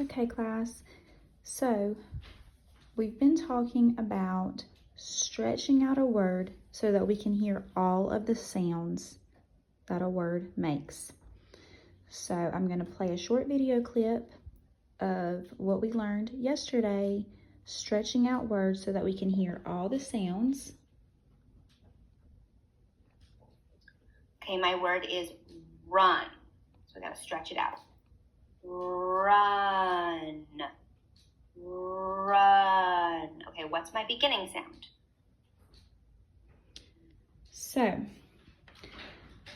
Okay, class. So we've been talking about stretching out a word so that we can hear all of the sounds that a word makes. So I'm going to play a short video clip of what we learned yesterday, stretching out words so that we can hear all the sounds. Okay, my word is run. So we gotta stretch it out. Run. Run. Okay, what's my beginning sound? So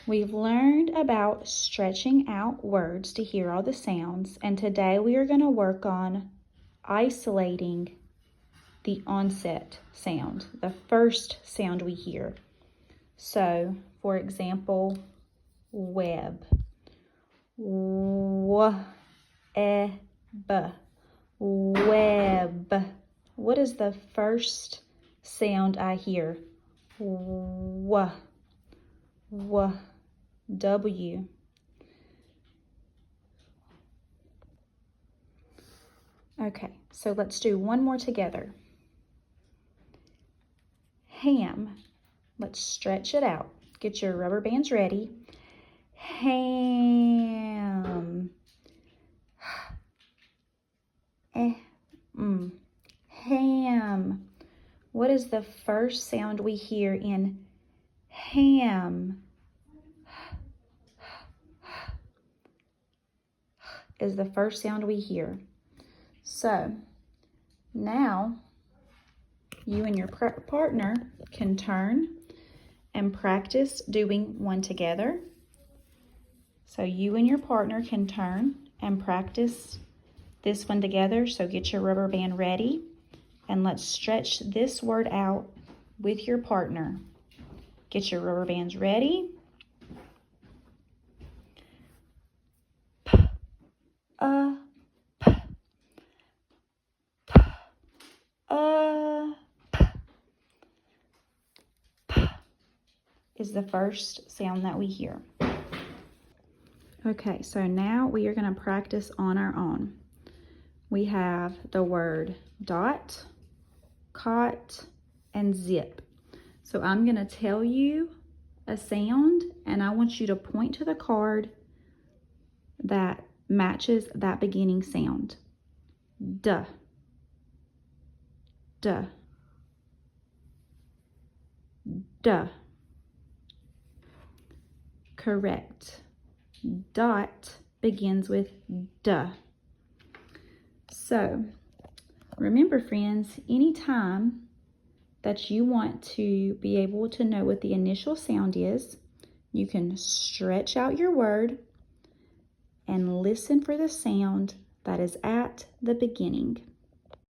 we've learned about stretching out words to hear all the sounds, and today we are going to work on isolating the onset sound, the first sound we hear. So, for example, web. W-e-b. Web. What is the first sound I hear? W. W. Okay, so let's do one more together. Ham. Let's stretch it out. Get your rubber bands ready. Ham. Ham. What is the first sound we hear in ham? Is the first sound we hear. So now you and your partner can turn and practice doing one together. So you and your partner can turn and practice this one together. So get your rubber band ready and let's stretch this word out with your partner. Get your rubber bands ready. Is the first sound that we hear. Okay, so now we are going to practice on our own. We have the word dot, cot, and zip. So I'm going to tell you a sound, and I want you to point to the card that matches that beginning sound. Duh. Duh. Duh. Correct. Dot begins with duh. So remember, friends, anytime that you want to be able to know what the initial sound is, you can stretch out your word and listen for the sound that is at the beginning.